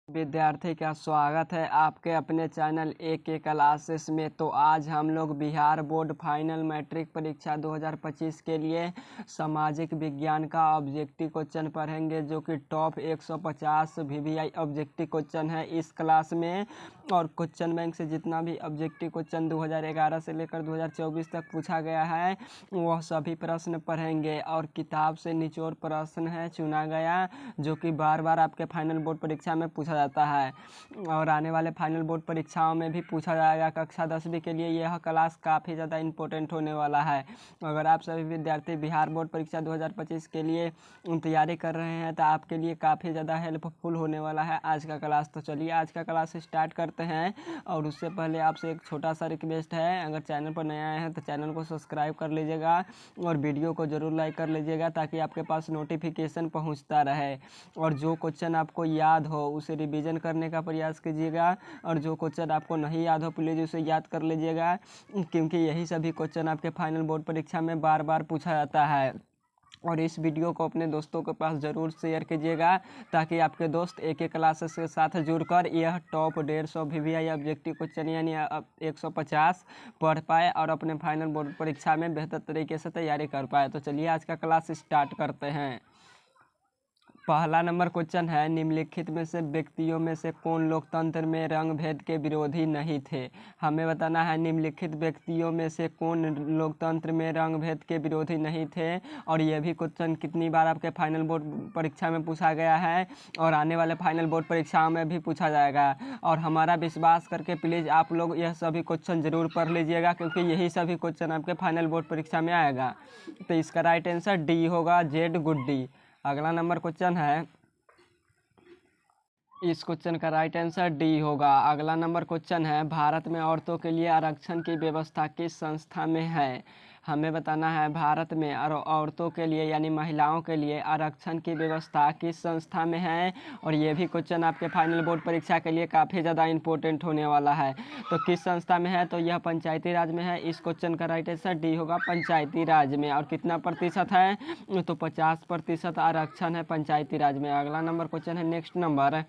विद्यार्थी का स्वागत है आपके अपने चैनल AK क्लासेस में। तो आज हम लोग बिहार बोर्ड फाइनल मैट्रिक परीक्षा 2025 के लिए सामाजिक विज्ञान का ऑब्जेक्टिव क्वेश्चन पढ़ेंगे, जो कि टॉप 150 VVI ऑब्जेक्टिव क्वेश्चन है इस क्लास में। और क्वेश्चन बैंक से जितना भी ऑब्जेक्टिव क्वेश्चन 2011 से लेकर 2024 तक पूछा गया है वह सभी प्रश्न पढ़ेंगे। और किताब से निचोड़ प्रश्न है चुना गया, जो कि बार बार आपके फाइनल बोर्ड परीक्षा में पूछा जाता है और आने वाले फाइनल बोर्ड परीक्षाओं में भी पूछा जाएगा। कक्षा 10वीं के लिए यह क्लास काफ़ी ज़्यादा इम्पोर्टेंट होने वाला है। अगर आप सभी विद्यार्थी बिहार बोर्ड परीक्षा 2025 के लिए तैयारी कर रहे हैं तो आपके लिए काफ़ी ज़्यादा हेल्पफुल होने वाला है आज का क्लास। तो चलिए आज का क्लास स्टार्ट करते हैं। और उससे पहले आपसे एक छोटा सा रिक्वेस्ट है, अगर चैनल पर नया आए हैं तो चैनल को सब्सक्राइब कर लीजिएगा और वीडियो को ज़रूर लाइक कर लीजिएगा, ताकि आपके पास नोटिफिकेशन पहुंचता रहे। और जो क्वेश्चन आपको याद हो उसे रिवीजन करने का प्रयास कीजिएगा, और जो क्वेश्चन आपको नहीं याद हो प्लीज़ उसे याद कर लीजिएगा, क्योंकि यही सभी क्वेश्चन आपके फाइनल बोर्ड परीक्षा में बार बार पूछा जाता है। और इस वीडियो को अपने दोस्तों के पास ज़रूर शेयर कीजिएगा, ताकि आपके दोस्त AK क्लासेस के साथ जुड़कर यह टॉप 150 VVI ऑब्जेक्टिव क्वेश्चन यानी 150 पढ़ पाए और अपने फाइनल बोर्ड परीक्षा में बेहतर तरीके से तैयारी कर पाए। तो चलिए आज का क्लास स्टार्ट करते हैं। पहला नंबर क्वेश्चन है, निम्नलिखित में से व्यक्तियों में से कौन लोकतंत्र में रंग भेद के विरोधी नहीं थे। हमें बताना है निम्नलिखित व्यक्तियों में से कौन लोकतंत्र में रंग भेद के विरोधी नहीं थे। और यह भी क्वेश्चन कितनी बार आपके फाइनल बोर्ड परीक्षा में पूछा गया है और आने वाले फाइनल बोर्ड परीक्षाओं में भी पूछा जाएगा। और हमारा विश्वास करके प्लीज़ आप लोग यह सभी क्वेश्चन ज़रूर पढ़ लीजिएगा, क्योंकि यही सभी क्वेश्चन आपके फाइनल बोर्ड परीक्षा में आएगा। तो इसका राइट आंसर डी होगा, जेड गुड्डी। अगला नंबर क्वेश्चन है, इस क्वेश्चन का राइट आंसर डी होगा। अगला नंबर क्वेश्चन है, भारत में औरतों के लिए आरक्षण की व्यवस्था किस संस्था में है। हमें बताना है भारत में औरतों के लिए यानी महिलाओं के लिए आरक्षण की व्यवस्था किस संस्था में है। और ये भी क्वेश्चन आपके फाइनल बोर्ड परीक्षा के लिए काफ़ी ज़्यादा इंपॉर्टेंट होने वाला है। तो किस संस्था में है, तो यह पंचायती राज में है। इस क्वेश्चन का राइट आंसर डी होगा, पंचायती राज में। और कितना प्रतिशत है, तो 50% आरक्षण है पंचायती राज में। अगला नंबर क्वेश्चन है, नेक्स्ट नंबर,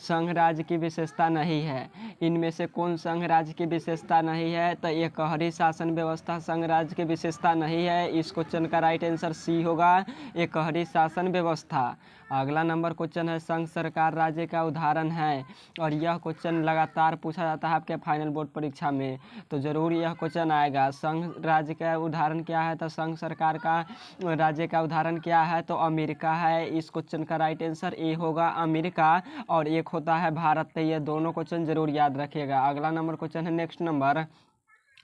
संघ राज्य की विशेषता नहीं है। इनमें से कौन संघ राज्य की विशेषता नहीं है, तो ये कहरी शासन व्यवस्था संघ राज्य की विशेषता नहीं है। इस क्वेश्चन का राइट आंसर सी होगा, ये कहरी शासन व्यवस्था। अगला नंबर क्वेश्चन है, संघ सरकार राज्य का उदाहरण है। और यह क्वेश्चन लगातार पूछा जाता है आपके फाइनल बोर्ड परीक्षा में, तो ज़रूर यह क्वेश्चन आएगा। संघ राज्य का उदाहरण क्या है, तो संघ सरकार का राज्य का उदाहरण क्या है, तो अमेरिका है। इस क्वेश्चन का राइट आंसर ए होगा, अमेरिका। और एक होता है भारत। तो ये दोनों क्वेश्चन जरूर याद रखिएगा। अगला नंबर क्वेश्चन है, नेक्स्ट नंबर,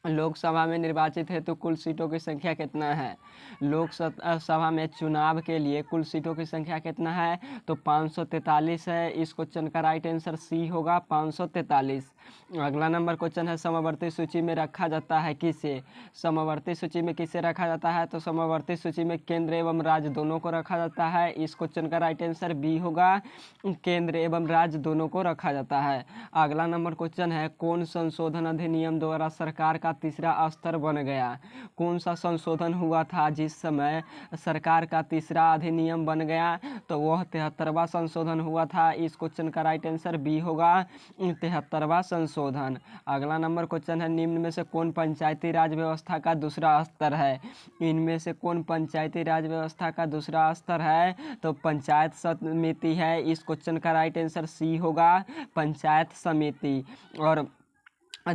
लोकसभा में निर्वाचित हेतु कुल सीटों की संख्या कितना है। लोकसभा में चुनाव के लिए कुल सीटों की संख्या कितना है, तो 543 है। इस क्वेश्चन का राइट आंसर सी होगा, 543। अगला नंबर क्वेश्चन है, समवर्ती सूची में रखा जाता है किसे। समवर्ती सूची में किसे रखा जाता है, तो समवर्ती सूची में केंद्र एवं राज्य दोनों को रखा जाता है। इस क्वेश्चन का राइट आंसर बी होगा, केंद्र एवं राज्य दोनों को रखा जाता है। अगला नंबर क्वेश्चन है, कौन संशोधन अधिनियम द्वारा सरकार का तीसरा स्तर बन गया। कौन सा संशोधन हुआ था जिस समय सरकार का तीसरा अधिनियम बन गया, तो वह 73वां संशोधन हुआ था। इस क्वेश्चन का राइट आंसर बी होगा, 73वां संशोधन। अगला नंबर क्वेश्चन है, निम्न में से कौन पंचायती राज व्यवस्था का दूसरा स्तर है। इनमें से कौन पंचायती राज व्यवस्था का दूसरा स्तर है, तो पंचायत समिति है। इस क्वेश्चन का राइट आंसर सी होगा, पंचायत समिति। और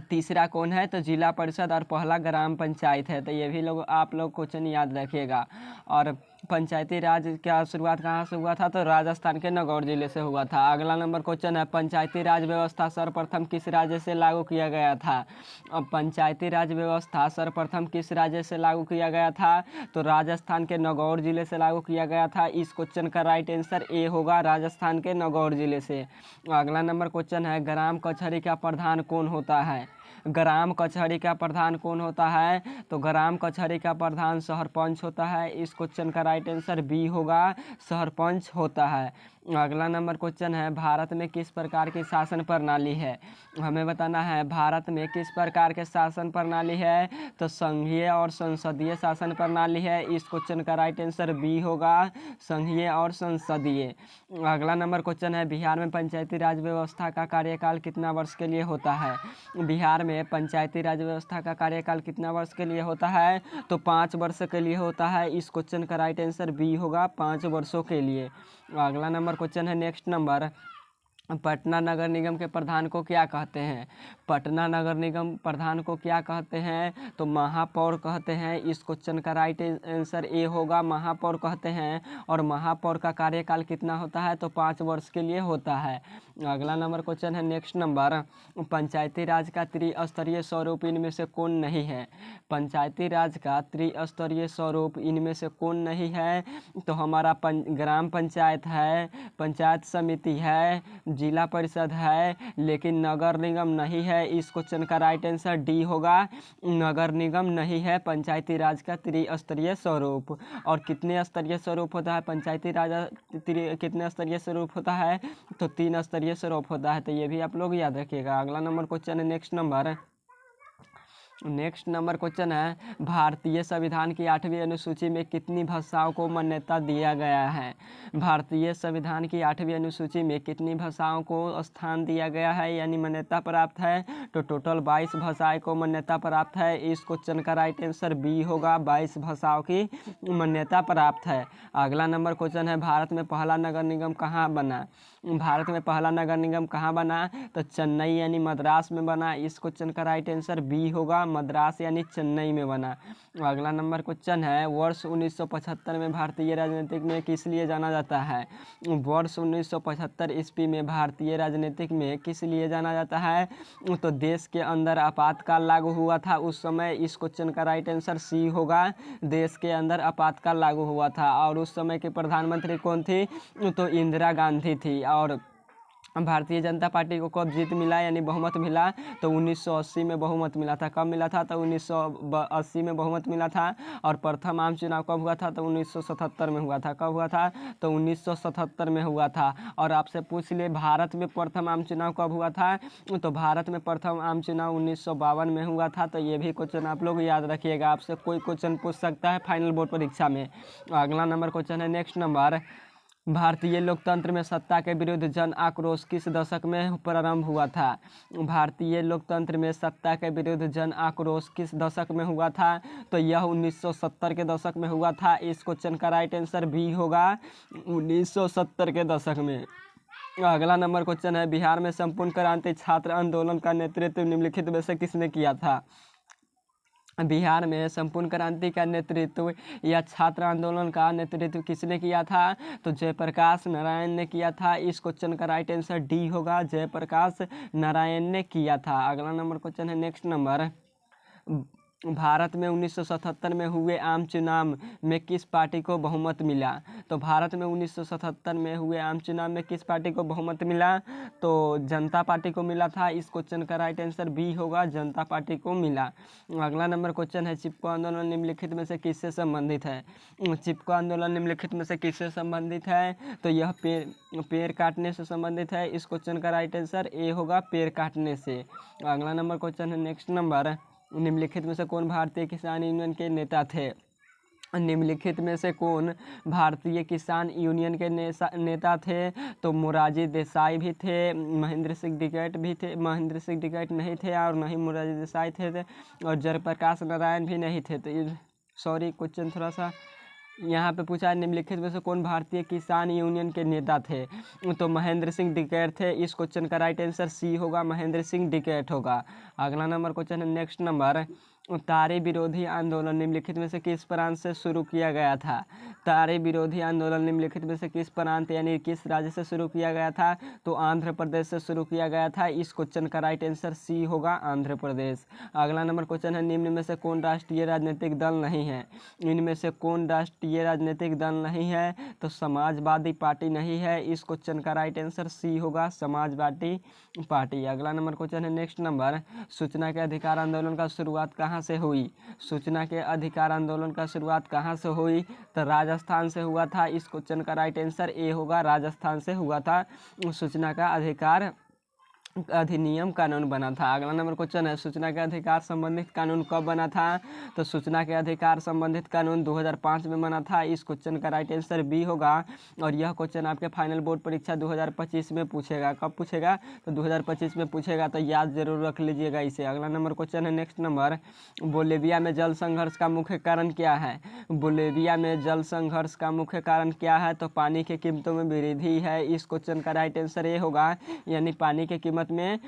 तीसरा कौन है, तो जिला परिषद। और पहला ग्राम पंचायत है। तो ये भी लोग आप लोग क्वेश्चन याद रखिएगा। और पंचायती राज का शुरुआत कहाँ से हुआ था, तो राजस्थान के नागौर जिले से हुआ था। अगला नंबर क्वेश्चन है, पंचायती राज व्यवस्था सर्वप्रथम किस राज्य से लागू किया गया था। अब पंचायती राज व्यवस्था सर्वप्रथम किस राज्य से लागू किया गया था, तो राजस्थान के नागौर जिले से लागू किया गया था। इस क्वेश्चन का राइट आंसर ए होगा, राजस्थान के नागौर जिले से। अगला नंबर क्वेश्चन है, ग्राम कचहरी का प्रधान कौन होता है। ग्राम कचहरी का प्रधान कौन होता है, तो ग्राम कचहरी का प्रधान सरपंच होता है। इस क्वेश्चन का राइट आंसर बी होगा, सरपंच होता है। अगला नंबर क्वेश्चन है, भारत में किस प्रकार की शासन प्रणाली है? हमें बताना है भारत में किस प्रकार के शासन प्रणाली है। तो संघीय और संसदीय शासन प्रणाली है। इस क्वेश्चन का राइट आंसर बी होगा, संघीय और संसदीय। अगला नंबर क्वेश्चन है, बिहार में पंचायती राज व्यवस्था का कार्यकाल कितना वर्ष के लिए होता है? बिहार में पंचायती राज व्यवस्था का कार्यकाल कितना वर्ष के लिए होता है? तो 5 वर्ष के लिए होता है। इस क्वेश्चन का राइट आंसर बी होगा, 5 वर्षों के लिए। अगला नंबर क्वेश्चन है, नेक्स्ट नंबर, पटना नगर निगम के प्रधान को क्या कहते हैं? पटना नगर निगम प्रधान को क्या कहते हैं? तो महापौर कहते हैं। इस क्वेश्चन का राइट आंसर ए होगा, महापौर कहते हैं। और महापौर का कार्यकाल कितना होता है? तो 5 वर्ष के लिए होता है। अगला नंबर क्वेश्चन है, नेक्स्ट नंबर, पंचायती राज का त्रिस्तरीय स्वरूप इनमें से कौन नहीं है? पंचायती राज का त्रिस्तरीय स्वरूप इनमें से कौन नहीं है? तो हमारा ग्राम पंचायत है, पंचायत समिति है, जिला परिषद है, लेकिन नगर निगम नहीं है। इस क्वेश्चन का राइट आंसर डी होगा, नगर निगम नहीं है पंचायती राज का त्रिस्तरीय स्वरूप। और कितने स्तरीय स्वरूप होता है पंचायती राज? कितने स्तरीय स्वरूप होता है? तो 3 स्तरीय स्वरूप होता है। तो ये भी आप लोग याद रखिएगा। अगला नंबर क्वेश्चन है, नेक्स्ट नंबर क्वेश्चन है, भारतीय संविधान की 8वीं अनुसूची में कितनी भाषाओं को मान्यता दिया गया है? भारतीय संविधान की 8वीं अनुसूची में कितनी भाषाओं को स्थान दिया गया है यानी मान्यता प्राप्त है? तो टोटल 22 भाषाएं को मान्यता प्राप्त है। इस क्वेश्चन का राइट आंसर बी होगा, 22 भाषाओं की मान्यता प्राप्त है। अगला नंबर क्वेश्चन है, भारत में पहला नगर निगम कहाँ बना? भारत में पहला नगर निगम कहाँ बना? तो चेन्नई यानी मद्रास में बना। इस क्वेश्चन का राइट आंसर बी होगा, मद्रास यानी चेन्नई में बना। अगला नंबर क्वेश्चन है, वर्ष 1975 में भारतीय राजनीतिक में किस लिए जाना जाता है? वर्ष 1975 ईस्वी में भारतीय राजनीतिक में किस लिए जाना जाता है? तो देश के अंदर आपातकाल लागू हुआ था उस समय। इस क्वेश्चन का राइट आंसर सी होगा, देश के अंदर आपातकाल लागू हुआ था। और उस समय के प्रधानमंत्री कौन थी? तो इंदिरा गांधी थी। और भारतीय जनता पार्टी को कब जीत मिला यानी बहुमत मिला? तो 1980 में बहुमत मिला था। कब मिला था? तो 1980 में बहुमत मिला था। और प्रथम आम चुनाव कब हुआ था? तो 1977 में हुआ था। कब हुआ था? तो 1977 में हुआ था। और आपसे पूछ ले, भारत में प्रथम आम चुनाव कब हुआ था? तो भारत में प्रथम आम चुनाव 1952 में हुआ था। तो ये भी क्वेश्चन आप लोग याद रखिएगा, आपसे कोई क्वेश्चन पूछ सकता है फाइनल बोर्ड परीक्षा में। अगला नंबर क्वेश्चन है, नेक्स्ट नंबर, भारतीय लोकतंत्र में सत्ता के विरुद्ध जन आक्रोश किस दशक में प्रारंभ हुआ था? भारतीय लोकतंत्र में सत्ता के विरुद्ध जन आक्रोश किस दशक में हुआ था? तो यह 1970 के दशक में हुआ था। इस क्वेश्चन का राइट आंसर बी होगा, 1970 के दशक में। अगला नंबर क्वेश्चन है, बिहार में संपूर्ण क्रांति छात्र आंदोलन का नेतृत्व निम्नलिखित में से किसने किया था? बिहार में संपूर्ण क्रांति का नेतृत्व या छात्र आंदोलन का नेतृत्व किसने किया था? तो जयप्रकाश नारायण ने किया था। इस क्वेश्चन का राइट आंसर डी होगा, जयप्रकाश नारायण ने किया था। अगला नंबर क्वेश्चन है, नेक्स्ट नंबर, भारत में 1977 में हुए आम चुनाव में किस पार्टी को बहुमत मिला? तो भारत में 1977 में हुए आम चुनाव में किस पार्टी को बहुमत मिला? तो जनता पार्टी को मिला था। इस क्वेश्चन का राइट आंसर बी होगा, जनता पार्टी को मिला। अगला नंबर क्वेश्चन है, चिपको आंदोलन निम्नलिखित में से किससे संबंधित है? चिपको आंदोलन निम्नलिखित में से किससे संबंधित है? तो यह पेड़ काटने से संबंधित है। इस क्वेश्चन का राइट आंसर ए होगा, पेड़ काटने से। अगला नंबर क्वेश्चन है, नेक्स्ट नंबर, निम्नलिखित में से कौन भारतीय किसान यूनियन के नेता थे? निम्नलिखित में से कौन भारतीय किसान यूनियन के नेता थे? तो मोरारजी देसाई भी थे, महेंद्र सिंह टिकैत भी थे, महेंद्र सिंह टिकैत नहीं थे और नहीं मोरारजी देसाई थे, और जयप्रकाश नारायण भी नहीं थे। तो सॉरी, क्वेश्चन थोड़ा सा यहाँ पे पूछा है, निम्नलिखित में से कौन भारतीय किसान यूनियन के नेता थे? तो महेंद्र सिंह टिकैत थे। इस क्वेश्चन का राइट आंसर सी होगा, महेंद्र सिंह टिकैत होगा। अगला नंबर क्वेश्चन है, नेक्स्ट नंबर, तारे विरोधी आंदोलन निम्नलिखित में से किस प्रांत से शुरू किया गया था? तारे विरोधी आंदोलन निम्नलिखित में से किस प्रांत यानी किस राज्य से शुरू किया गया था? तो आंध्र प्रदेश से शुरू किया गया था। इस क्वेश्चन का राइट आंसर सी होगा, आंध्र प्रदेश। अगला नंबर क्वेश्चन है, निम्न में से कौन राष्ट्रीय राजनीतिक दल नहीं है? इनमें से कौन राष्ट्रीय राजनीतिक दल नहीं है? तो समाजवादी पार्टी नहीं है। इस क्वेश्चन का राइट आंसर सी होगा, समाजवादी पार्टी। अगला नंबर क्वेश्चन है, नेक्स्ट नंबर, सूचना के अधिकार आंदोलन का शुरुआत कहाँ से हुई? सूचना के अधिकार आंदोलन का शुरुआत कहाँ से हुई? तो राजस्थान से हुआ था। इस क्वेश्चन का राइट आंसर ए होगा, राजस्थान से हुआ था सूचना का अधिकार अधिनियम कानून बना था। अगला नंबर क्वेश्चन है, सूचना के अधिकार संबंधित कानून कब बना था? तो सूचना के अधिकार संबंधित कानून 2005 में बना था। इस क्वेश्चन का राइट आंसर बी होगा। और यह क्वेश्चन आपके फाइनल बोर्ड परीक्षा 2025 में पूछेगा। कब पूछेगा? तो 2025 में पूछेगा, तो याद जरूर रख लीजिएगा इसे। अगला नंबर क्वेश्चन है, नेक्स्ट नंबर, बोलेविया में जल संघर्ष का मुख्य कारण क्या है? बोलेविया में जल संघर्ष का मुख्य कारण क्या है? तो पानी की कीमतों में वृद्धि है। इस क्वेश्चन का राइट आंसर ये होगा, यानी पानी की कीमत में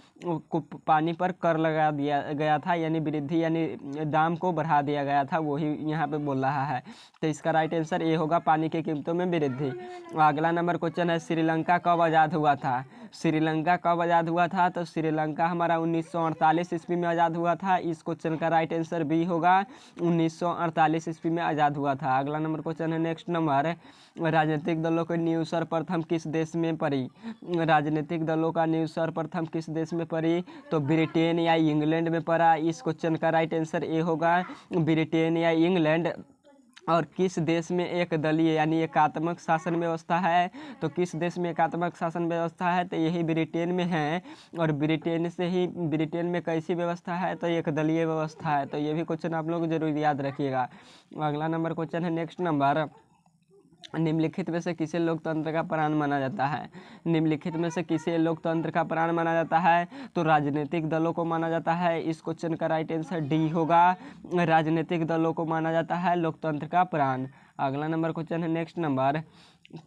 पानी पर कर लगा दिया गया था, यानी वृद्धि यानी दाम को बढ़ा दिया गया था, वही यहाँ पे बोल रहा है। तो इसका राइट आंसर ये होगा, पानी की कीमतों में वृद्धि। अगला नंबर क्वेश्चन है, श्रीलंका कब आज़ाद हुआ था? श्रीलंका कब आज़ाद हुआ था? तो श्रीलंका हमारा 1948 ईस्वी में आज़ाद हुआ था। इस क्वेश्चन का राइट आंसर बी होगा, 1948 ईस्वी में आज़ाद हुआ था। अगला नंबर क्वेश्चन है, नेक्स्ट नंबर, राजनीतिक दलों की नींव सर्वप्रथम किस देश में पड़ी? राजनीतिक दलों का नींव सर्वप्रथम किस देश में पड़ी? तो ब्रिटेन या इंग्लैंड में पड़ा। इस क्वेश्चन का राइट आंसर ए होगा, ब्रिटेन या इंग्लैंड। और किस देश में एक दलीय यानी एकात्मक शासन व्यवस्था है? तो किस देश में एकात्मक शासन व्यवस्था है? तो यही ब्रिटेन में है। और ब्रिटेन में कैसी व्यवस्था है? तो एक दलीय व्यवस्था है। तो ये भी क्वेश्चन आप लोग जरूर याद रखिएगा। अगला नंबर क्वेश्चन है, नेक्स्ट नंबर, निम्नलिखित में से किसे लोकतंत्र का प्राण माना जाता है? निम्नलिखित में से किसे लोकतंत्र का प्राण माना जाता है? तो राजनीतिक दलों को माना जाता है। इस क्वेश्चन का राइट आंसर डी होगा, राजनीतिक दलों को माना जाता है लोकतंत्र का प्राण। अगला नंबर क्वेश्चन है, नेक्स्ट नंबर,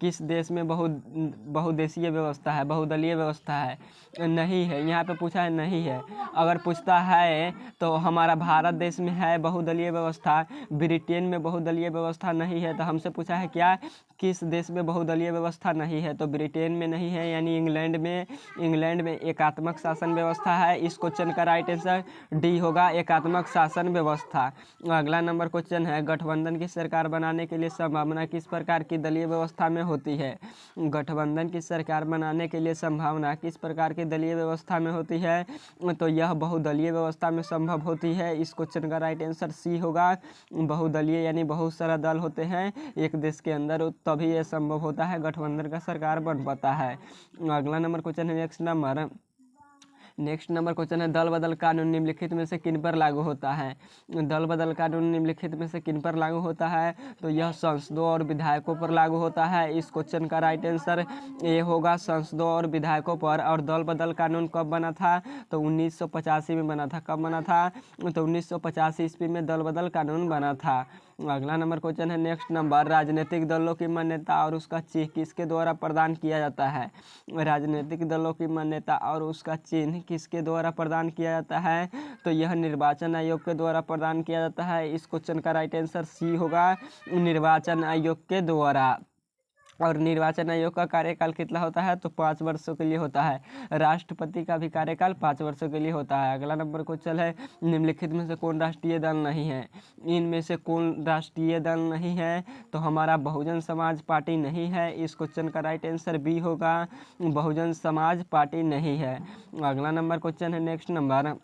किस देश में बहुदेशीय व्यवस्था है, बहुदलीय व्यवस्था है? नहीं है, यहाँ पे पूछा है नहीं है। अगर पूछता है तो हमारा भारत देश में है बहुदलीय व्यवस्था, ब्रिटेन में बहुदलीय व्यवस्था नहीं है। तो हमसे पूछा है क्या, किस देश में बहुदलीय व्यवस्था नहीं है? तो ब्रिटेन में नहीं है, यानी इंग्लैंड में एकात्मक शासन व्यवस्था है। इस क्वेश्चन का राइट आंसर डी होगा, एकात्मक शासन व्यवस्था। अगला नंबर क्वेश्चन है, गठबंधन की सरकार बनाने के लिए संभावना किस प्रकार की दलीय व्यवस्था में होती है? गठबंधन की सरकार बनाने के लिए संभावना किस प्रकार की दलीय व्यवस्था में होती है? तो यह बहुदलीय व्यवस्था में संभव होती है। इस क्वेश्चन का राइट आंसर सी होगा, बहुदलीय यानी बहुत सारा दल होते हैं एक देश के अंदर, तभी यह संभव होता है, गठबंधन का सरकार बन पाता है। अगला नंबर क्वेश्चन है, नेक्स्ट नंबर क्वेश्चन है, दल बदल कानून निम्नलिखित में से किन पर लागू होता है? दल बदल कानून निम्नलिखित में से किन पर लागू होता है? तो यह सांसदों और विधायकों पर लागू होता है। इस क्वेश्चन का राइट आंसर ये होगा, सांसदों और विधायकों पर। और दल बदल कानून कब बना था? तो 1985 में बना था। कब बना था? तो 1985 ईस्वी में दल बदल कानून बना था। अगला नंबर क्वेश्चन है, नेक्स्ट नंबर, राजनीतिक दलों की मान्यता और उसका चिन्ह किसके द्वारा प्रदान किया जाता है? राजनीतिक दलों की मान्यता और उसका चिन्ह किसके द्वारा प्रदान किया जाता है? तो यह निर्वाचन आयोग के द्वारा प्रदान किया जाता है। इस क्वेश्चन का राइट आंसर सी होगा, निर्वाचन आयोग के द्वारा। और निर्वाचन आयोग का कार्यकाल कितना होता है? तो 5 वर्षों के लिए होता है। राष्ट्रपति का भी कार्यकाल 5 वर्षों के लिए होता है। अगला नंबर क्वेश्चन है, निम्नलिखित में से कौन राष्ट्रीय दल नहीं है? इनमें से कौन राष्ट्रीय दल नहीं है? तो हमारा बहुजन समाज पार्टी नहीं है। इस क्वेश्चन का राइट आंसर बी होगा, बहुजन समाज पार्टी नहीं है। अगला नंबर क्वेश्चन है, next number,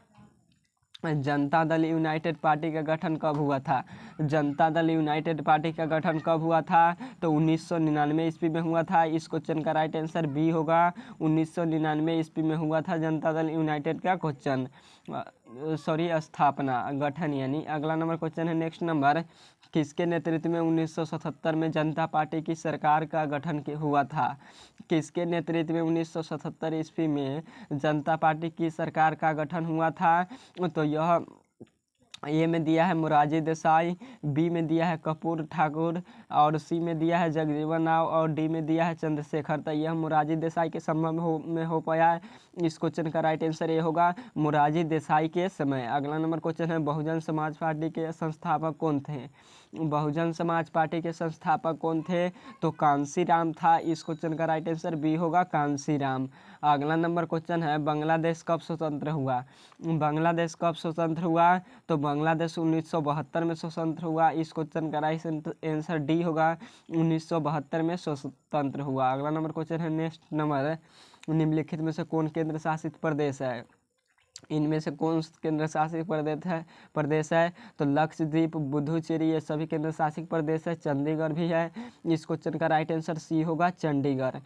Janata Dal United party का गठन कब हुआ था? जनता दल यूनाइटेड पार्टी का गठन कब हुआ था? तो 1999 ईस्वी में हुआ था। इस क्वेश्चन का राइट आंसर बी होगा, 1999 ईस्वी में हुआ था जनता दल यूनाइटेड का क्वेश्चन स्थापना, गठन यानी। अगला नंबर क्वेश्चन है, नेक्स्ट नंबर, किसके नेतृत्व में 1977 में जनता पार्टी की सरकार का गठन हुआ था? किसके नेतृत्व में 1977 ईस्वी में जनता पार्टी की सरकार का गठन हुआ था? तो यह ए में दिया है मोरारजी देसाई, बी में दिया है कर्पूरी ठाकुर, और सी में दिया है जगजीवन राम, और डी में दिया है चंद्रशेखर। तो यह मोरारजी देसाई के समय में हो पाया है। इस क्वेश्चन का राइट आंसर ये होगा, मोरारजी देसाई के समय। अगला नंबर क्वेश्चन है, बहुजन समाज पार्टी के संस्थापक कौन थे? बहुजन समाज पार्टी के संस्थापक कौन थे? तो कांसी राम था। इस क्वेश्चन का राइट आंसर बी होगा, कांसी राम। अगला नंबर क्वेश्चन है, बांग्लादेश कब स्वतंत्र हुआ? बांग्लादेश कब स्वतंत्र हुआ? तो बांग्लादेश 1972 में स्वतंत्र हुआ। इस क्वेश्चन का राइट आंसर डी होगा, 1972 में स्वतंत्र हुआ। अगला नंबर क्वेश्चन है, नेक्स्ट नंबर, निम्नलिखित में से कौन केंद्र शासित प्रदेश है? इनमें से कौन केंद्र शासित प्रदेश है? तो लक्षद्वीप, पुडुचेरी, ये सभी केंद्र शासित प्रदेश है। चंडीगढ़ भी है। इस क्वेश्चन का राइट आंसर सी होगा, चंडीगढ़।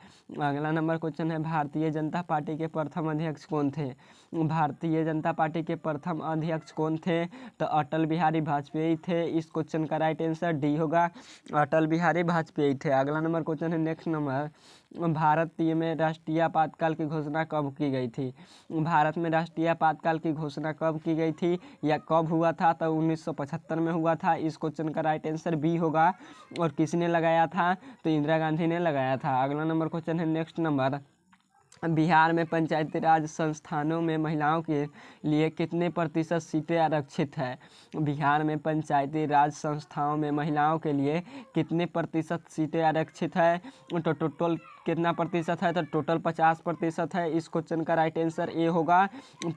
अगला नंबर क्वेश्चन है, भारतीय जनता पार्टी के प्रथम अध्यक्ष कौन थे? भारतीय जनता पार्टी के प्रथम अध्यक्ष कौन थे? तो अटल बिहारी वाजपेयी थे। इस क्वेश्चन का राइट आंसर डी होगा, अटल बिहारी वाजपेयी थे। अगला नंबर क्वेश्चन है, नेक्स्ट नंबर, भारतीय में राष्ट्रीय आपातकाल की घोषणा कब की गई थी? भारत में राष्ट्रीय आपातकाल की घोषणा कब की गई थी या कब हुआ था? तो 1975 में हुआ था। इस क्वेश्चन का राइट आंसर बी होगा। और किसने लगाया था? तो इंदिरा गांधी ने लगाया था। अगला नंबर क्वेश्चन है, नेक्स्ट नंबर, बिहार में पंचायती राज संस्थानों में महिलाओं के लिए कितने प्रतिशत सीटें आरक्षित है? बिहार में पंचायती राज संस्थाओं में महिलाओं के लिए कितने प्रतिशत सीटें आरक्षित है? तो टोटल कितना प्रतिशत है? तो टोटल 50% है। इस क्वेश्चन का राइट आंसर ए होगा,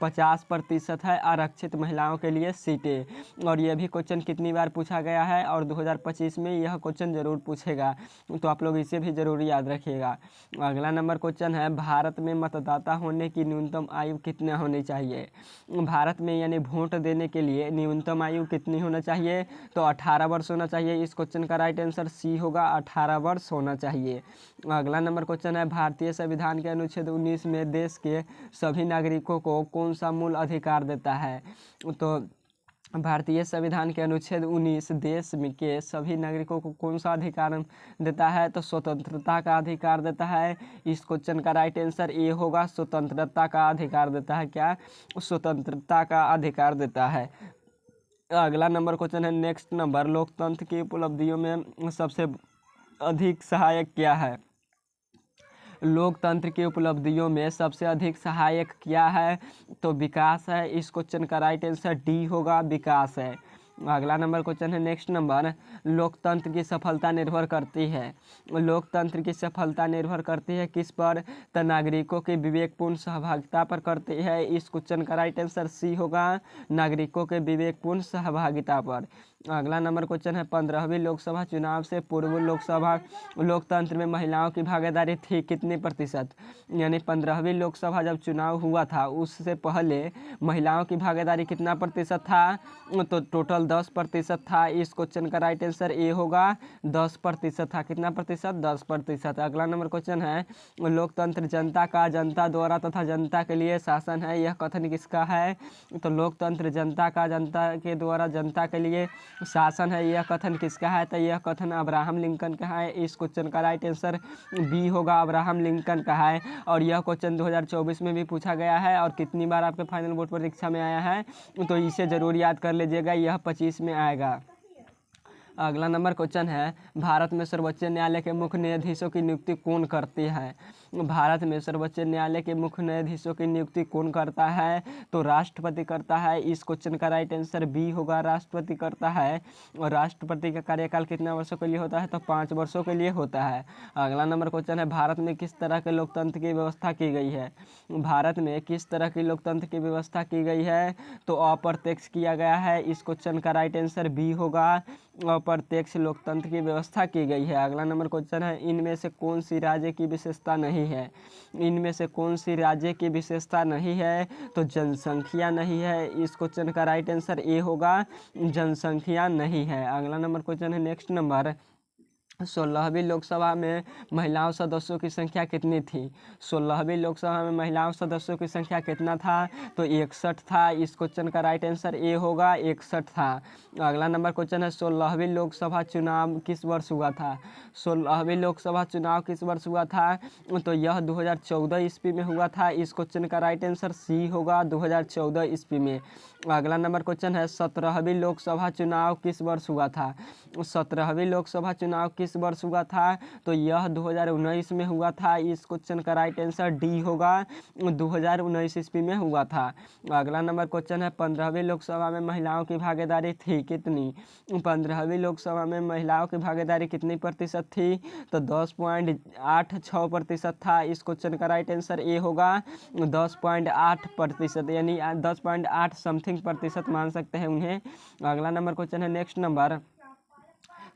50% है आरक्षित महिलाओं के लिए सीटें। और यह भी क्वेश्चन कितनी बार पूछा गया है? और 2025 में यह क्वेश्चन जरूर पूछेगा, तो आप लोग इसे भी जरूर याद रखिएगा। अगला नंबर क्वेश्चन है, भारत में मतदाता होने की न्यूनतम आयु कितना होनी चाहिए? भारत में यानी वोट देने के लिए न्यूनतम आयु कितनी होना चाहिए? तो 18 वर्ष होना चाहिए। इस क्वेश्चन का राइट आंसर सी होगा, 18 वर्ष होना चाहिए। अगला नंबर क्वेश्चन है, भारतीय संविधान के अनुच्छेद 19 में देश के सभी नागरिकों को कौन सा मूल अधिकार देता है? तो भारतीय संविधान के अनुच्छेद 19 देश के सभी नागरिकों को कौन सा अधिकार देता है? तो स्वतंत्रता का अधिकार देता है। इस क्वेश्चन का राइट आंसर ए होगा, स्वतंत्रता का अधिकार देता है। क्या? स्वतंत्रता का अधिकार देता है। अगला नंबर क्वेश्चन है, नेक्स्ट नंबर, लोकतंत्र की उपलब्धियों में सबसे अधिक सहायक क्या है? लोकतंत्र की उपलब्धियों में सबसे अधिक सहायक क्या है? तो विकास है। इस क्वेश्चन का राइट आंसर डी होगा, विकास है। अगला नंबर क्वेश्चन है, नेक्स्ट नंबर, लोकतंत्र की सफलता निर्भर करती है। लोकतंत्र की सफलता निर्भर करती है किस पर? तो नागरिकों की विवेकपूर्ण सहभागिता पर करती है। इस क्वेश्चन का राइट आंसर सी होगा, नागरिकों के विवेकपूर्ण सहभागिता पर। अगला नंबर क्वेश्चन है, 15वीं लोकसभा चुनाव से पूर्व लोकतंत्र में महिलाओं की भागीदारी थी कितने प्रतिशत? यानी 15वीं लोकसभा जब चुनाव हुआ था उससे पहले महिलाओं की भागीदारी कितना प्रतिशत था? तो टोटल 10% था। इस क्वेश्चन का राइट आंसर ए होगा, 10% था। कितना प्रतिशत? 10%। अगला नंबर क्वेश्चन है, लोकतंत्र जनता का, जनता द्वारा तथा जनता के लिए शासन है, यह कथन किसका है? तो लोकतंत्र जनता का, जनता के द्वारा जनता के लिए शासन है, यह कथन किसका है? तो यह कथन अब्राहम लिंकन का है। इस क्वेश्चन का राइट आंसर बी होगा, अब्राहम लिंकन का है। और यह क्वेश्चन 2024 में भी पूछा गया है और कितनी बार आपके फाइनल बोर्ड परीक्षा में आया है, तो इसे जरूर याद कर लीजिएगा, यह 25 में आएगा। अगला नंबर क्वेश्चन है, भारत में सर्वोच्च न्यायालय के मुख्य न्यायाधीशों की नियुक्ति कौन करती है? भारत में सर्वोच्च न्यायालय के मुख्य न्यायाधीशों की नियुक्ति कौन करता है? तो राष्ट्रपति करता है। इस क्वेश्चन का राइट आंसर बी होगा, राष्ट्रपति करता है। और राष्ट्रपति का कार्यकाल कितना वर्षों के लिए होता है? तो 5 वर्षों के लिए होता है। अगला नंबर क्वेश्चन है, भारत में किस तरह के लोकतंत्र की व्यवस्था की गई है? भारत में किस तरह की लोकतंत्र की व्यवस्था की गई है? तो अप्रत्यक्ष किया गया है। इस क्वेश्चन का राइट आंसर बी होगा, अप्रत्यक्ष लोकतंत्र की व्यवस्था की गई है। अगला नंबर क्वेश्चन है, इनमें से कौन सी राज्य की विशेषता नहीं है? इनमें से कौन सी राज्य की विशेषता नहीं है? तो जनसंख्या नहीं है। इस क्वेश्चन का राइट आंसर ए होगा, जनसंख्या नहीं है। अगला नंबर क्वेश्चन है, नेक्स्ट नंबर, 16वीं लोकसभा में महिलाओं सदस्यों की संख्या कितनी थी? 16वीं लोकसभा में महिलाओं सदस्यों की संख्या कितना था? तो 61 था। इस क्वेश्चन का राइट आंसर ए होगा, 61 था। अगला नंबर क्वेश्चन है, 16वीं लोकसभा चुनाव किस वर्ष हुआ था? 16वीं लोकसभा चुनाव किस वर्ष हुआ था? तो यह 2014 ईस्वी में हुआ था। इस क्वेश्चन का राइट आंसर सी होगा, 2014 ईस्वी में। अगला नंबर क्वेश्चन है, 17वीं लोकसभा चुनाव किस वर्ष हुआ था? 17वीं लोकसभा चुनाव किस वर्ष हुआ था? तो यह 2019 में हुआ था। इस क्वेश्चन का राइट आंसर डी होगा, 2019 ईस्वी में हुआ था। अगला नंबर क्वेश्चन है, 15वीं लोकसभा में महिलाओं की भागीदारी थी कितनी? 15वीं लोकसभा में महिलाओं की भागीदारी कितनी प्रतिशत थी? तो 10.86% था। इस क्वेश्चन का राइट आंसर ए होगा, 10.8%, यानी 10.8 समथिंग प्रतिशत मान सकते हैं उन्हें। अगला नंबर क्वेश्चन है, नेक्स्ट नंबर,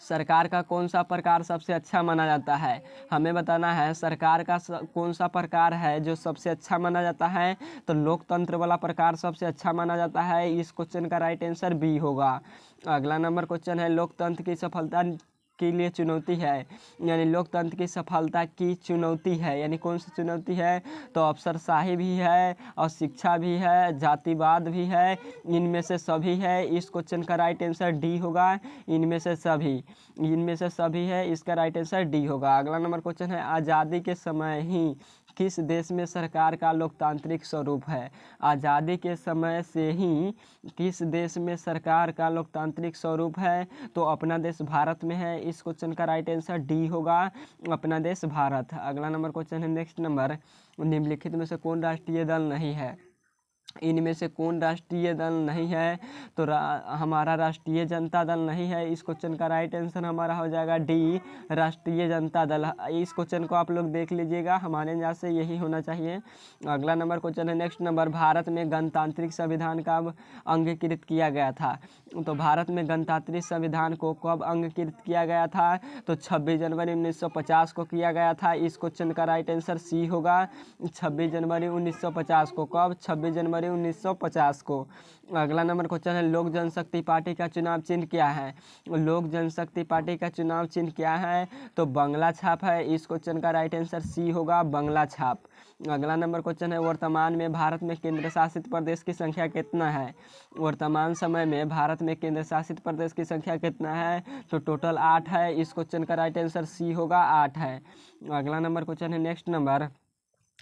सरकार का कौन सा प्रकार सबसे अच्छा माना जाता है? हमें बताना है सरकार का कौन सा प्रकार है जो सबसे अच्छा माना जाता है। तो लोकतंत्र वाला प्रकार सबसे अच्छा माना जाता है। इस क्वेश्चन का राइट आंसर बी होगा। अगला नंबर क्वेश्चन है लोकतंत्र की सफलता के लिए चुनौती है, यानी लोकतंत्र की सफलता की चुनौती है, यानी कौन सी चुनौती है? तो अफसरशाही भी है और शिक्षा भी है, जातिवाद भी है, इनमें से सभी है। इस क्वेश्चन का राइट आंसर डी होगा। इनमें से सभी है, इसका राइट आंसर डी होगा। अगला नंबर क्वेश्चन है आज़ादी के समय ही किस देश में सरकार का लोकतांत्रिक स्वरूप है? आज़ादी के समय से ही किस देश में सरकार का लोकतांत्रिक स्वरूप है? तो अपना देश भारत में है। इस क्वेश्चन का राइट आंसर डी होगा, अपना देश भारत। अगला नंबर क्वेश्चन है नेक्स्ट नंबर, निम्नलिखित में से कौन राष्ट्रीय दल नहीं है? इनमें से कौन राष्ट्रीय दल नहीं है? तो हमारा राष्ट्रीय जनता दल नहीं है। इस क्वेश्चन का राइट आंसर हमारा हो जाएगा डी, राष्ट्रीय जनता दल। इस क्वेश्चन को आप लोग देख लीजिएगा, हमारे यहाँ से यही होना चाहिए। अगला नंबर क्वेश्चन है नेक्स्ट नंबर, भारत में गणतांत्रिक संविधान कब अंगीकृत किया गया था? तो भारत में गणतांत्रिक संविधान को कब अंगीकृत किया गया था? तो 26 जनवरी 1950 को किया गया था। इस क्वेश्चन का राइट आंसर सी होगा, 26 जनवरी 1950 को। कब? 26 जनवरी 1950 को। अगला नंबर क्वेश्चन है लोक जनशक्ति पार्टी का चुनाव चिन्ह क्या है? लोक जनशक्ति पार्टी का चुनाव चिन्ह क्या है? तो बंगला छाप है। इस क्वेश्चन का राइट आंसर सी होगा, बंगला छाप। अगला नंबर क्वेश्चन है वर्तमान में भारत में केंद्र शासित प्रदेश की संख्या कितना है? वर्तमान समय में भारत में केंद्र शासित प्रदेश की संख्या कितना है? तो टोटल 8 है। इस क्वेश्चन का राइट आंसर सी होगा, 8 है। अगला नंबर क्वेश्चन है नेक्स्ट नंबर,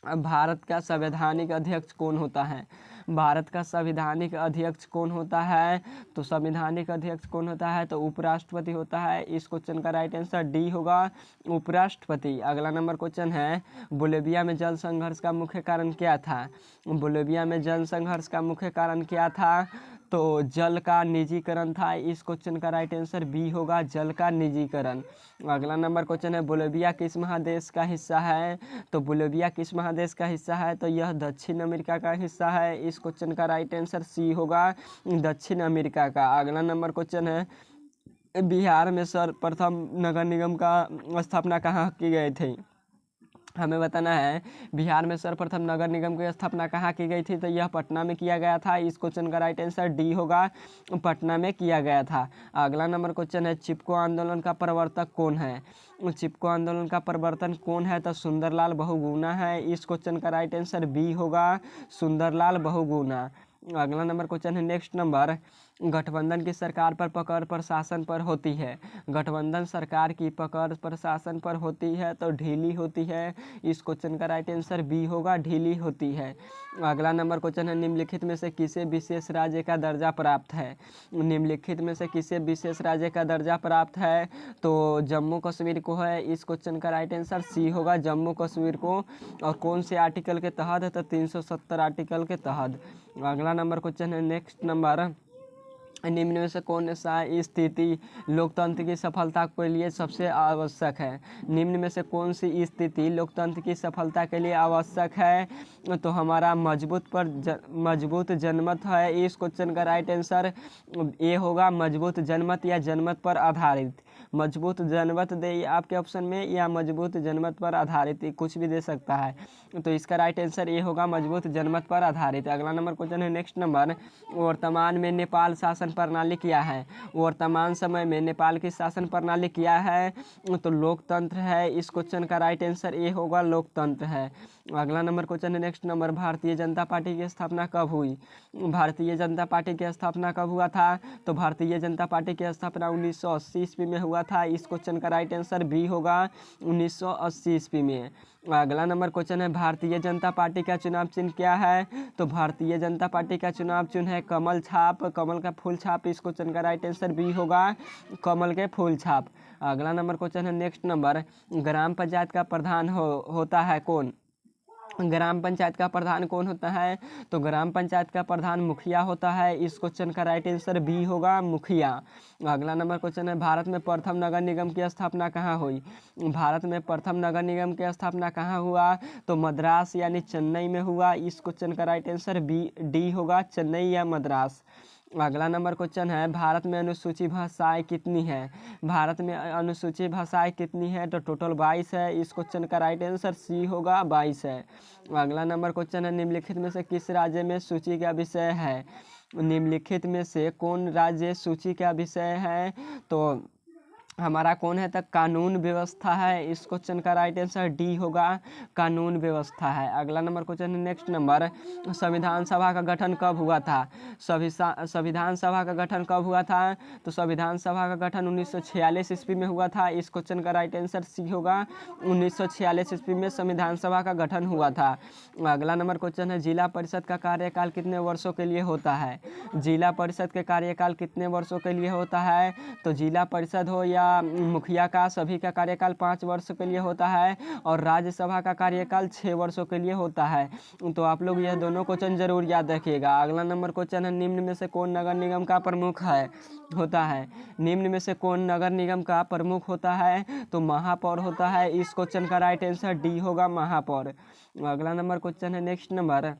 अब भारत का संवैधानिक अध्यक्ष कौन होता है? भारत का संवैधानिक अध्यक्ष कौन होता है? तो संवैधानिक अध्यक्ष कौन होता है? तो उपराष्ट्रपति होता है। इस क्वेश्चन का राइट आंसर डी होगा, उपराष्ट्रपति। अगला नंबर क्वेश्चन है बोलिविया में जल संघर्ष का मुख्य कारण क्या था? बोलिविया में जल संघर्ष का मुख्य कारण क्या था? तो जल का निजीकरण था। इस क्वेश्चन का राइट आंसर बी होगा, जल का निजीकरण। अगला नंबर क्वेश्चन है बोलिविया किस महादेश का हिस्सा है? तो बोलिविया किस महादेश का हिस्सा है? तो यह दक्षिण अमेरिका का हिस्सा है। इस क्वेश्चन का राइट आंसर सी होगा, दक्षिण अमेरिका का। अगला नंबर क्वेश्चन है बिहार में सर्वप्रथम नगर निगम का स्थापना कहाँ की गई थी? हमें बताना है बिहार में सर्वप्रथम नगर निगम की स्थापना कहाँ की गई थी? तो यह पटना में किया गया था। इस क्वेश्चन का राइट आंसर डी होगा, पटना में किया गया था। अगला नंबर क्वेश्चन है चिपको आंदोलन का प्रवर्तक कौन है? चिपको आंदोलन का प्रवर्तन कौन है? तो सुंदरलाल बहुगुणा है। इस क्वेश्चन का राइट आंसर बी होगा, सुंदरलाल बहुगुणा। अगला नंबर क्वेश्चन है नेक्स्ट नंबर, गठबंधन की सरकार पर पकड़ प्रशासन पर होती है। गठबंधन सरकार की पकड़ प्रशासन पर होती है तो ढीली होती है। इस क्वेश्चन का राइट आंसर बी होगा, ढीली होती है। अगला नंबर क्वेश्चन है निम्नलिखित में से किसे विशेष राज्य का दर्जा प्राप्त है? निम्नलिखित में से किसे विशेष राज्य का दर्जा प्राप्त है? तो जम्मू कश्मीर को है। इस क्वेश्चन का राइट आंसर सी होगा, जम्मू कश्मीर को। और कौन से आर्टिकल के तहत? तो 370 आर्टिकल के तहत। अगला नंबर क्वेश्चन है नेक्स्ट नंबर, निम्न में से कौन सा स्थिति लोकतंत्र की सफलता के लिए सबसे आवश्यक है? निम्न में से कौन सी स्थिति लोकतंत्र की सफलता के लिए आवश्यक है? तो हमारा मजबूत जनमत है। इस क्वेश्चन का राइट आंसर ए होगा, मजबूत जनमत या जनमत पर आधारित। मजबूत जनमत दे आपके ऑप्शन में, या मजबूत जनमत पर आधारित, कुछ भी दे सकता है। तो इसका राइट आंसर ए होगा, मजबूत जनमत पर आधारित। अगला नंबर क्वेश्चन है नेक्स्ट नंबर, वर्तमान में नेपाल शासन प्रणाली क्या है? वर्तमान समय में नेपाल की शासन प्रणाली क्या है? तो लोकतंत्र है। इस क्वेश्चन का राइट आंसर ए होगा, लोकतंत्र है। अगला नंबर क्वेश्चन है next number, Bharatiya Janata party की स्थापना कब हुई? भारतीय जनता पार्टी की स्थापना कब हुआ था? तो भारतीय जनता पार्टी की स्थापना 1980 ईस्वी में हुआ था। इस क्वेश्चन का राइट आंसर बी होगा, 1980 ईस्वी में। अगला नंबर क्वेश्चन है भारतीय जनता पार्टी का चुनाव चिन्ह क्या है? तो भारतीय जनता पार्टी का चुनाव चिन्ह है कमल छाप, कमल का फूल छाप। इस क्वेश्चन का राइट आंसर बी होगा, कमल के फूल छाप। अगला नंबर क्वेश्चन है नेक्स्ट नंबर, ग्राम पंचायत का प्रधान होता है कौन? ग्राम पंचायत का प्रधान कौन होता है? तो ग्राम पंचायत का प्रधान मुखिया होता है। इस क्वेश्चन का राइट आंसर बी होगा, मुखिया। अगला नंबर क्वेश्चन है भारत में प्रथम नगर निगम की स्थापना कहाँ हुई? भारत में प्रथम नगर निगम की स्थापना कहाँ हुआ? तो मद्रास यानी चेन्नई में हुआ। इस क्वेश्चन का राइट आंसर बी डी होगा, चेन्नई या मद्रास। अगला नंबर क्वेश्चन है, भारत में अनुसूची भाषाएं कितनी है? भारत में अनुसूची भाषाएं कितनी है? तो टोटल 22 है। इस क्वेश्चन का राइट आंसर सी होगा, 22 है। अगला नंबर क्वेश्चन है, निम्नलिखित में से किस राज्य में सूची का विषय है? निम्नलिखित में से कौन राज्य सूची का विषय है? तो हमारा कौन है? तक कानून व्यवस्था है। इस क्वेश्चन का राइट आंसर डी होगा, कानून व्यवस्था है। अगला नंबर क्वेश्चन है, नेक्स्ट नंबर, संविधान सभा का गठन कब हुआ था? संविधान सभा का गठन कब हुआ था? तो संविधान सभा का गठन 1946 ईस्वी में हुआ था। इस क्वेश्चन का राइट आंसर सी होगा, 1946 ईस्वी में संविधान सभा का गठन हुआ था। अगला नंबर क्वेश्चन है, जिला परिषद का कार्यकाल कितने वर्षों के लिए होता है? जिला परिषद के कार्यकाल कितने वर्षों के लिए होता है? तो जिला परिषद हो या मुखिया का, सभी का कार्यकाल 5 वर्ष के लिए होता है और राज्यसभा का कार्यकाल 6 वर्षों के लिए होता है। तो आप लोग यह दोनों क्वेश्चन जरूर याद रखिएगा। अगला नंबर क्वेश्चन है, निम्न में से कौन नगर निगम का प्रमुख होता है? निम्न में से कौन नगर निगम का प्रमुख होता है? तो महापौर होता है। इस क्वेश्चन का राइट आंसर डी होगा, महापौर। अगला नंबर क्वेश्चन है, नेक्स्ट नंबर,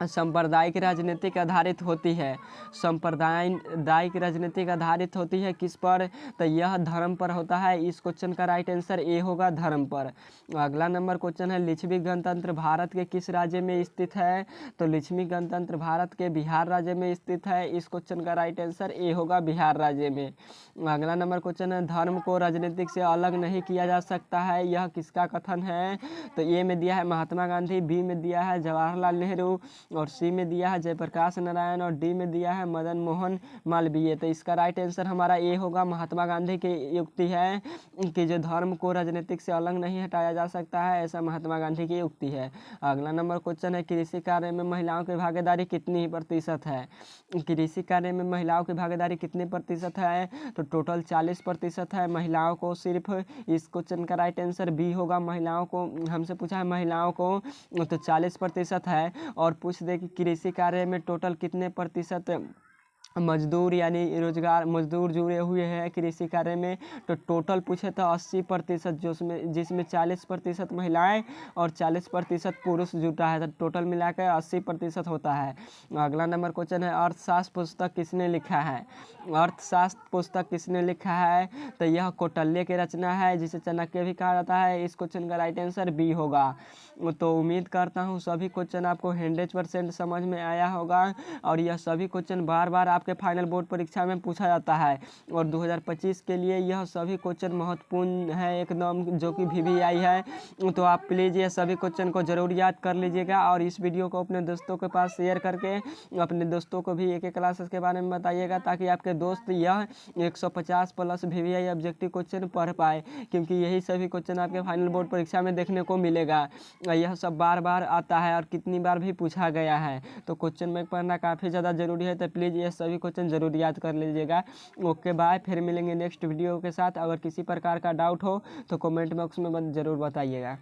सांप्रदायिक राजनीतिक आधारित होती है। सांप्रदायिक राजनीतिक आधारित होती है किस पर? तो यह धर्म पर होता है। इस क्वेश्चन का राइट आंसर ए होगा, धर्म पर। अगला नंबर क्वेश्चन है, लिच्छवी गणतंत्र भारत के किस राज्य में स्थित है? तो लिच्छवी गणतंत्र भारत के बिहार राज्य में स्थित है। इस क्वेश्चन का राइट आंसर ए होगा, बिहार राज्य में। अगला नंबर क्वेश्चन है, धर्म को राजनीतिक से अलग नहीं किया जा सकता है, यह किसका कथन है? तो ए में दिया है महात्मा गांधी, बी में दिया है जवाहरलाल नेहरू और सी में दिया है जयप्रकाश नारायण और डी में दिया है मदन मोहन मालवीय। तो इसका राइट आंसर हमारा ए होगा, महात्मा गांधी की युक्ति है कि जो धर्म को राजनीतिक से अलग नहीं हटाया जा सकता है, ऐसा महात्मा गांधी की युक्ति है। अगला नंबर क्वेश्चन है, कृषि कार्य में महिलाओं की भागीदारी कितनी प्रतिशत है? कृषि कार्य में महिलाओं की भागीदारी कितने प्रतिशत है? तो टोटल 40% है महिलाओं को सिर्फ। इस क्वेश्चन का राइट आंसर बी होगा, महिलाओं को, हमसे पूछा है महिलाओं को, तो 40% है। और पूछ दे कि कृषि कार्य में टोटल कितने प्रतिशत मजदूर यानी रोजगार मजदूर जुड़े हुए हैं कृषि कार्य में, तो टोटल पूछे तो 80%, जिसमें 40% महिलाएं और 40% पुरुष जुटा है, तो टोटल मिलाकर 80% होता है। अगला नंबर क्वेश्चन है, अर्थशास्त्र पुस्तक किसने लिखा है? अर्थशास्त्र पुस्तक किसने लिखा है? तो यह कौटिल्य की रचना है, जिसे चाणक्य भी कहा जाता है। इस क्वेश्चन का राइट आंसर बी होगा। तो उम्मीद करता हूँ सभी क्वेश्चन आपको 100% समझ में आया होगा और यह सभी क्वेश्चन बार बार आपके फाइनल बोर्ड परीक्षा में पूछा जाता है और 2025 के लिए यह सभी क्वेश्चन महत्वपूर्ण है एकदम, जो कि VVI है। तो आप प्लीज़ ये सभी क्वेश्चन को ज़रूर याद कर लीजिएगा और इस वीडियो को अपने दोस्तों के पास शेयर करके अपने दोस्तों को भी एक क्लासेस के बारे में बताइएगा, ताकि आपके दोस्त यह 150+ VVI ऑब्जेक्टिव क्वेश्चन पढ़ पाए, क्योंकि यही सभी क्वेश्चन आपके फाइनल बोर्ड परीक्षा में देखने को मिलेगा। यह सब बार बार आता है और कितनी बार भी पूछा गया है, तो क्वेश्चन बैंक पढ़ना काफ़ी ज़्यादा ज़रूरी है। तो प्लीज़ ये सभी क्वेश्चन ज़रूर याद कर लीजिएगा। ओके बाय, फिर मिलेंगे नेक्स्ट वीडियो के साथ। अगर किसी प्रकार का डाउट हो तो कमेंट बॉक्स में ज़रूर बताइएगा।